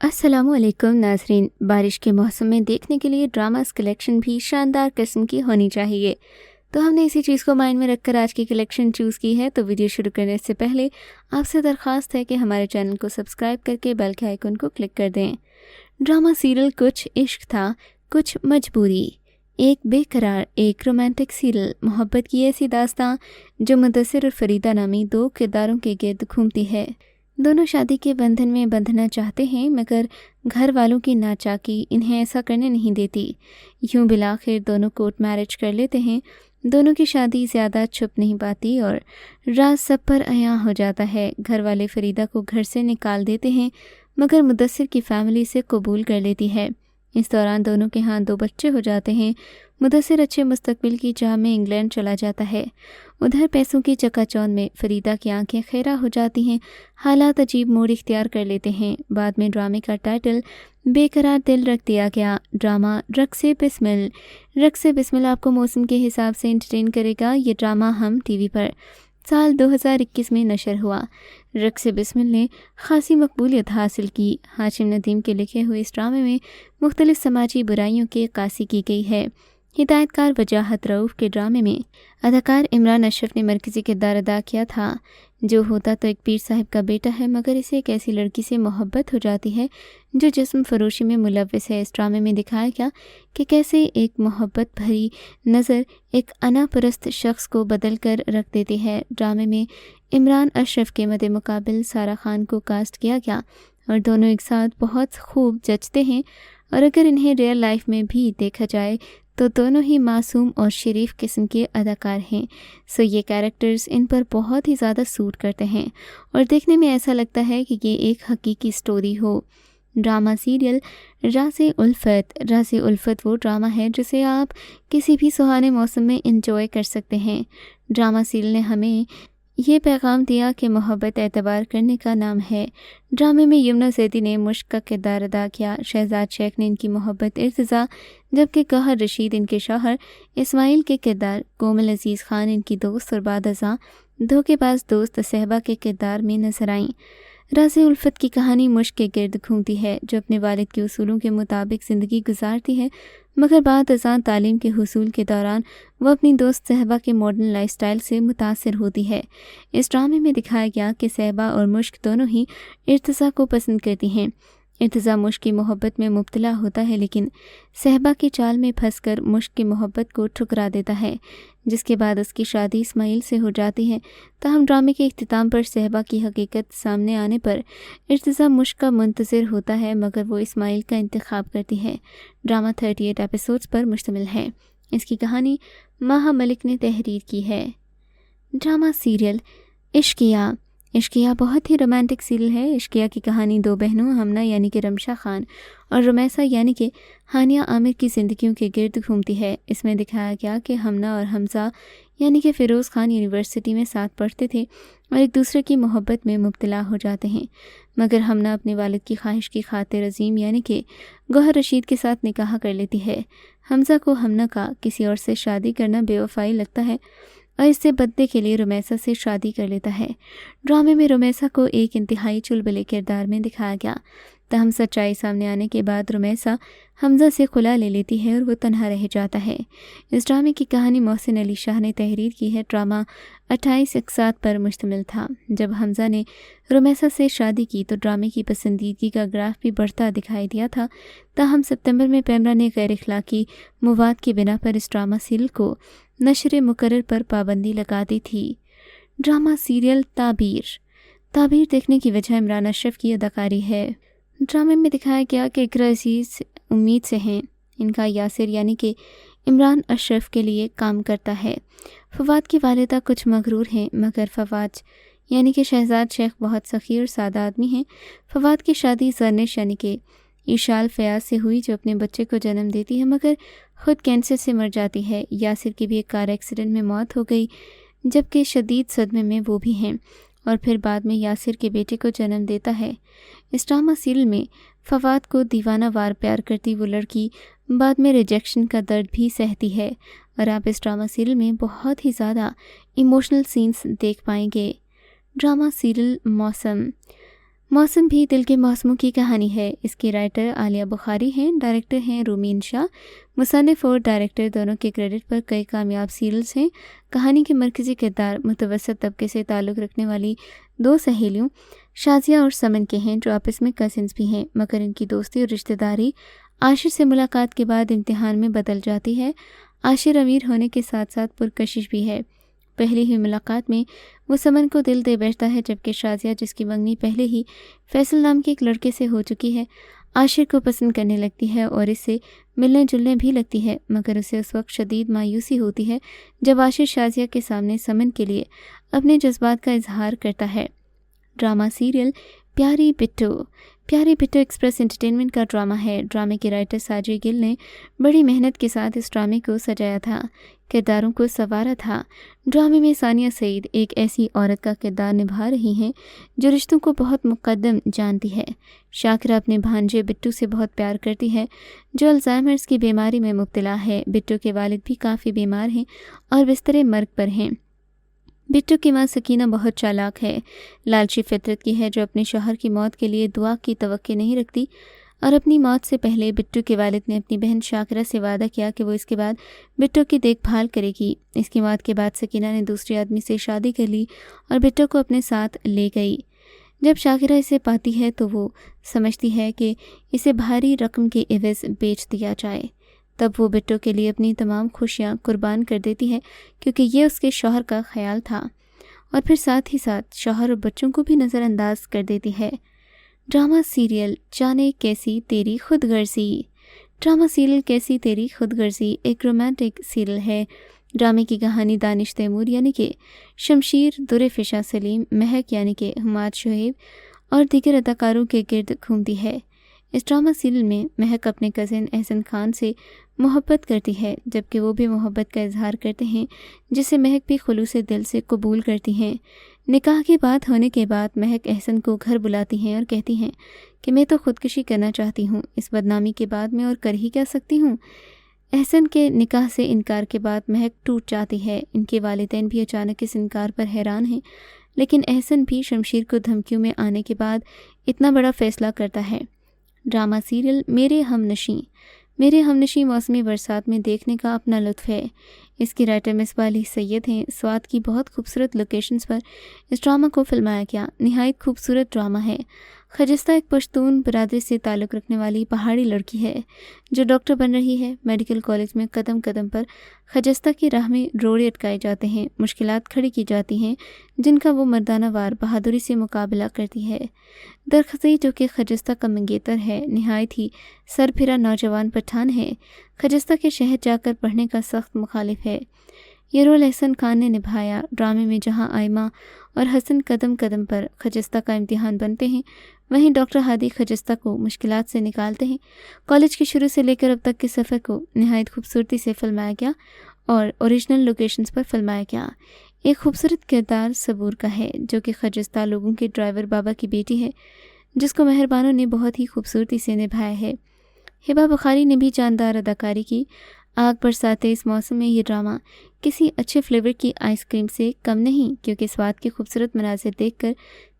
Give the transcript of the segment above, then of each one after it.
अस्सलामु अलैकुम नाज़रीन। बारिश के मौसम में देखने के लिए ड्रामास कलेक्शन भी शानदार किस्म की होनी चाहिए, तो हमने इसी चीज़ को माइंड में रखकर आज की कलेक्शन चूज़ की है। तो वीडियो शुरू करने से पहले आपसे दरख्वास्त है कि हमारे चैनल को सब्सक्राइब करके बेल के आइकन को क्लिक कर दें। ड्रामा सीरियल कुछ इश्क था कुछ मजबूरी, एक बेकरार एक रोमांटिक सीरियल, मोहब्बत की ऐसी दास्तां जो मुदस्सिर और फरीदा नामी दो किरदारों के गिर्द घूमती है। दोनों शादी के बंधन में बंधना चाहते हैं, मगर घर वालों की नाचाकी इन्हें ऐसा करने नहीं देती। यूं बिलाखिर दोनों कोर्ट मैरिज कर लेते हैं। दोनों की शादी ज़्यादा छुप नहीं पाती और राज सब पर अयां हो जाता है। घर वाले फरीदा को घर से निकाल देते हैं, मगर मुदस्सिर की फैमिली से कबूल कर लेती है। इस दौरान दोनों के यहाँ 2 बच्चे हो जाते हैं। मुदस्सिर अच्छे मुस्तकबिल की चाह में इंग्लैंड चला जाता है। उधर पैसों की चकाचौंध में फरीदा की आंखें खैरा हो जाती हैं। हालात अजीब मोड़ इख्तियार कर लेते हैं। बाद में ड्रामे का टाइटल बेकरार दिल रख दिया गया। ड्रामा रक्से बिस्मिल। रक्से बिस्मिल आपको मौसम के हिसाब से एंटरटेन करेगा। ये ड्रामा हम टीवी पर साल 2021 में नशर हुआ। रक्से बिस्मिल ने खासी मकबूलियत हासिल की। हाशिम नदीम के लिखे हुए इस ड्रामे में मुख्तलिफ समाजी बुराइयों की अक्कासी की गई है। हिदायतकार वजाहत रऊफ़ के ड्रामे में अदाकार इमरान अशरफ ने मरकज़ी किरदार अदा किया था। जो होता तो एक पीर साहब का बेटा है, मगर इसे एक ऐसी लड़की से मोहब्बत हो जाती है जो जिस्म फरोशी में मुलव्वस है। इस ड्रामे में दिखाया गया कि कैसे एक मोहब्बत भरी नज़र एक अनापरस्त शख्स को बदल कर रख देती है। ड्रामे में इमरान अशरफ के मद्दे मुकाबिल सारा खान को कास्ट किया गया और दोनों एक साथ बहुत खूब जचते हैं, और अगर इन्हें रियल लाइफ में भी देखा जाए तो दोनों ही मासूम और शरीफ किस्म के अदाकार हैं। सो ये कैरेक्टर्स इन पर बहुत ही ज़्यादा सूट करते हैं और देखने में ऐसा लगता है कि ये एक हकीकी स्टोरी हो। ड्रामा सीरियल राज़े उल्फत। राज़े उल्फत वो ड्रामा है जिसे आप किसी भी सुहाने मौसम में एंजॉय कर सकते हैं। ड्रामा सीरियल ने हमें ये पैगाम दिया कि मोहब्बत एतबार करने का नाम है। ड्रामे में यमुना ज़ैदी ने मुश्क का किरदार अदा किया। शहजाद शेख ने इनकी मोहब्बत इर्तिज़ा, जबकि कहर रशीद इनके शौहर, इस्माइल के किरदार कोमल अजीज़ खान इनकी दोस्त और बाद अज़ां धोखेबाज दोस्त सहबा के किरदार में नजर आईं। राज़े उल्फत की कहानी मुश्क के गिर्द घूमती है, जो अपने वालिद के उसूलों के मुताबिक ज़िंदगी गुजारती है, मगर बाद अज़ां तालीम के हुसूल के दौरान वह अपनी दोस्त सहबा के मॉडर्न लाइफस्टाइल से मुतासिर होती है। इस ड्रामे में दिखाया गया कि सहबा और मुश्क दोनों ही इर्तिज़ा को पसंद करती हैं। इर्तिज़ा मुश्क की मोहब्बत में मुब्तला होता है, लेकिन सहबा की चाल में फंसकर मुश्क की मोहब्बत को ठुकरा देता है, जिसके बाद उसकी शादी इस्माइल से हो जाती है। ताहम ड्रामे के इख्तिताम पर सहबा की हकीकत सामने आने पर इर्तिज़ा मुश्क का मुंतज़िर होता है, मगर वो इस्माइल का इंतखाब करती है। ड्रामा 38 एपिसोड्स पर मुश्तमिल है। इसकी कहानी माहा मलिक ने तहरीर की है। Drama serial Ishqiya. इश्किया बहुत ही रोमांटिक सीरियल है। इश्किया की कहानी 2 बहनों हमना यानी कि रमशा खान और रुमैसा यानी कि हानिया आमिर की ज़िंदगियों के गिर्द घूमती है। इसमें दिखाया गया कि हमना और हमज़ा यानी कि फ़िरोज़ खान यूनिवर्सिटी में साथ पढ़ते थे और एक दूसरे की मोहब्बत में मुब्तला हो जाते हैं, मगर हमना अपने वालिद की ख्वाहिश की खातिर अजीम यानी कि गौहर रशीद के साथ निकाह कर लेती है। हमज़ा को हमना का किसी और से शादी करना बेवफाई लगता है और इससे बदले के लिए रुमैसा से शादी कर लेता है। ड्रामे में रुमैसा को एक इंतहाई चुलबुले किरदार में दिखाया गया। तहम सच्चाई सामने आने के बाद रुमैसा हमज़ा से खुला ले लेती है और वो तन्हा रह जाता है। इस ड्रामे की कहानी मोहसिन अली शाह ने तहरीर की है। ड्रामा 28 अक़सात पर मुश्तमिल था। जब हमज़ा ने रुमैसा से शादी की तो ड्रामे की पसंदीदगी का ग्राफ भी बढ़ता दिखाई दिया था। ताहम सितंबर में पैमरा ने गैर इखलाकी मवाद की बिना पर इस ड्रामा सीरियल को नशर मुकर्रर पर पाबंदी लगा दी थी। ड्रामा सीरियल ताबीर। ताबीर देखने की वजह इमरान अशरफ की अदाकारी है। ड्रामे में दिखाया गया कि इकरा अजीज़ उम्मीद से हैं। इनका यासिर यानी कि इमरान अशरफ के लिए काम करता है। फवाद की वालिदा कुछ मगरूर हैं, मगर फवाद यानी कि शहजाद शेख बहुत सखी और सादा आदमी हैं। फवाद की शादी जरनिश यानी कि ईशाल फयाज से हुई, जो अपने बच्चे को जन्म देती है मगर ख़ुद कैंसर से मर जाती है। यासिर की भी एक कार एक्सीडेंट में मौत हो गई, जबकि शदीद सदमे में वो भी हैं, और फिर बाद में यासिर के बेटे को जन्म देता है। इस ड्रामा सीरियल में फवाद को दीवाना वार प्यार करती वो लड़की बाद में रिजेक्शन का दर्द भी सहती है, और आप इस ड्रामा सीरियल में बहुत ही ज़्यादा इमोशनल सीन्स देख पाएंगे। ड्रामा सीरियल मौसम। मौसम भी दिल के मौसमों की कहानी है। इसकी राइटर आलिया बुखारी हैं, डायरेक्टर हैं रूमीन शाह। मुसन्निफ और डायरेक्टर दोनों के क्रेडिट पर कई कामयाब सीरियल्स हैं। कहानी के मरकज़ी किरदार मुतवस्सित तबके से ताल्लुक़ रखने वाली दो सहेलियों शाज़िया और समन के हैं, जो आपस में कज़िन्स भी हैं, मगर इनकी दोस्ती और रिश्तेदारी आशिर से मुलाकात के बाद इम्तिहान में बदल जाती है। आशिर अमीर होने के साथ साथ पुरकशिश भी है। पहली ही मुलाकात में वो समन को दिल दे बैठता है, जबकि शाज़िया, जिसकी मंगनी पहले ही फैसल नाम के एक लड़के से हो चुकी है, आशिर को पसंद करने लगती है और इससे मिलने जुलने भी लगती है। मगर उसे उस वक्त शदीद मायूसी होती है जब आशिर शाज़िया के सामने समन के लिए अपने जज्बात का इजहार करता है। ड्रामा सीरियल प्यारी बिट्टू एक्सप्रेस एंटरटेनमेंट का ड्रामा है। ड्रामे के राइटर साजिद गिल ने बड़ी मेहनत के साथ इस ड्रामे को सजाया था, किरदारों को संवारा था। ड्रामे में सानिया सईद एक ऐसी औरत का किरदार निभा रही हैं जो रिश्तों को बहुत मुकद्दम जानती है। शाकिरा अपने भांजे बिट्टू से बहुत प्यार करती है, जो अल्जाइमर्स की बीमारी में मुब्तला है। बिट्टू के वालिद भी काफ़ी बीमार हैं और बिस्तरे मर्ग पर हैं। बिट्टू की मां सकीना बहुत चालाक है, लालची फितरत की है, जो अपने शौहर की मौत के लिए दुआ की तवक्की नहीं रखती। और अपनी मौत से पहले बिट्टू के वालिद ने अपनी बहन शाकिरा से वादा किया कि वो इसके बाद बिट्टू की देखभाल करेगी। इसकी मौत के बाद सकीना ने दूसरे आदमी से शादी कर ली और बिट्टू को अपने साथ ले गई। जब शाकिरा इसे पाती है तो वो समझती है कि इसे भारी रकम के एवज़ बेच दिया जाए। तब वो बिट्टू के लिए अपनी तमाम खुशियाँ कुर्बान कर देती है, क्योंकि ये उसके शौहर का ख्याल था, और फिर साथ ही साथ शौहर और बच्चों को भी नज़रअंदाज कर देती है। ड्रामा सीरियल जाने कैसी तेरी खुदगर्जी। ड्रामा सीरियल कैसी तेरी खुदगर्जी एक रोमांटिक सीरियल है। ड्रामे की कहानी दानिश तैमूर यानी कि शमशीर, दुर्रफ़िशा सलीम, महक यानी कि हुमाद शोएब और दीगर अदाकारों के गिर्द घूमती है। इस ड्रामा सीरियल में महक अपने कज़िन एहसन खान से मोहब्बत करती है, जबकि वो भी मोहब्बत का इजहार करते हैं, जिसे महक भी खुलूस दिल से कबूल करती हैं। निकाह की बात होने के बाद महक एहसन को घर बुलाती हैं और कहती हैं कि मैं तो ख़ुदकुशी करना चाहती हूँ। इस बदनामी के बाद मैं और कर ही क्या सकती हूँ। एहसन के निकाह से इनकार के बाद महक टूट जाती है। इनके वालिदैन भी अचानक इस इनकार पर हैरान हैं, लेकिन एहसन भी शमशीर को धमकियों में आने के बाद इतना बड़ा फ़ैसला करता है। ड्रामा सीरियल मेरे हमनशी मौसमी बरसात में देखने का अपना लुत्फ़ है। इसकी राइटर मिसबाह अली सैयद हैं। स्वात की बहुत खूबसूरत लोकेशंस पर इस ड्रामा को फिल्माया गया। निहायत खूबसूरत ड्रामा है। खजिस्ता एक पश्तून बरादरी से ताल्लुक़ रखने वाली पहाड़ी लड़की है, जो डॉक्टर बन रही है। मेडिकल कॉलेज में कदम कदम पर खजिस्ता की राह में रोड़े अटकाए जाते हैं, मुश्किलात खड़ी की जाती हैं, जिनका वो मर्दाना वार बहादुरी से मुकाबला करती है। दरखसी, जो कि खजिस्ता का मंगेतर है, निहायत ही सरफिरा नौजवान पठान है। खजिस्ता के शहर जाकर पढ़ने का सख्त मुखालिफ है। ये रोल एहसन खान ने निभाया। ड्रामे में जहां आयमा और हसन कदम कदम पर खजिस्ता का इम्तिहान बनते हैं, वहीं डॉक्टर हादी खजिस्ता को मुश्किलात से निकालते हैं। कॉलेज के शुरू से लेकर अब तक के सफ़र को नहायत खूबसूरती से फिल्माया गया और ओरिजिनल लोकेशंस पर फिल्माया गया। एक खूबसूरत किरदार सबूर का है, जो कि खजिस्ता लोगों के ड्राइवर बाबा की बेटी है, जिसको मेहरबानों ने बहुत ही खूबसूरती से निभाया है। हिबा बुखारी ने भी जानदार अदाकारी की। आग बरसाते इस मौसम में ये ड्रामा किसी अच्छे फ्लेवर की आइसक्रीम से कम नहीं, क्योंकि स्वाद के खूबसूरत मनाज़िर देखकर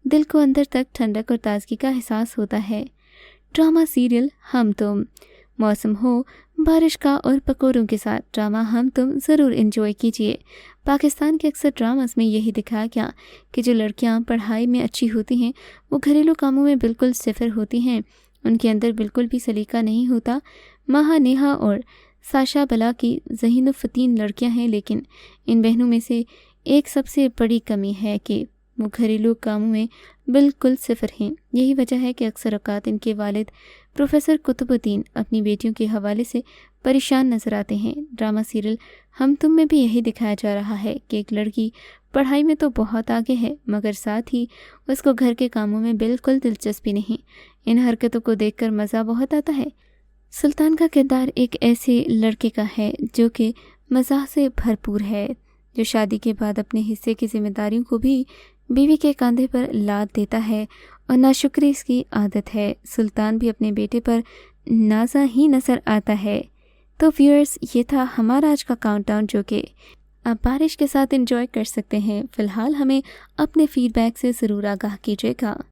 दिल को अंदर तक ठंडक और ताजगी का एहसास होता है। ड्रामा सीरियल हम तुम, मौसम हो बारिश का और पकौड़ों के साथ ड्रामा हम तुम ज़रूर एंजॉय कीजिए। पाकिस्तान के अक्सर ड्रामास में यही दिखाया गया कि जो लड़कियां पढ़ाई में अच्छी होती हैं, वो घरेलू कामों में बिल्कुल सिफर होती हैं। उनके अंदर बिल्कुल भी सलीका नहीं होता। माहा, नेहा और साशा बला की ज़हीन फ़तीन लड़कियां हैं, लेकिन इन बहनों में से एक सबसे बड़ी कमी है कि वो घरेलू कामों में बिल्कुल सिफर हैं। यही वजह है कि अक्सर औक़ात इनके वालिद प्रोफेसर कुतुबुद्दीन अपनी बेटियों के हवाले से परेशान नज़र आते हैं। ड्रामा सीरियल हम तुम में भी यही दिखाया जा रहा है कि एक लड़की पढ़ाई में तो बहुत आगे है, मगर साथ ही उसको घर के कामों में बिल्कुल दिलचस्पी नहीं। इन हरकतों को देखकर मज़ा बहुत आता है। सुल्तान का किरदार एक ऐसे लड़के का है जो कि मज़ाह से भरपूर है, जो शादी के बाद अपने हिस्से की जिम्मेदारियों को भी बीवी के कंधे पर लाद देता है और नाशुक्री इसकी आदत है। सुल्तान भी अपने बेटे पर नाज़ा ही नज़र आता है। तो व्यूअर्स, ये था हमारा आज का काउंटडाउन, जो कि आप बारिश के साथ एंजॉय कर सकते हैं। फ़िलहाल हमें अपने फीडबैक से ज़रूर आगाह कीजिएगा।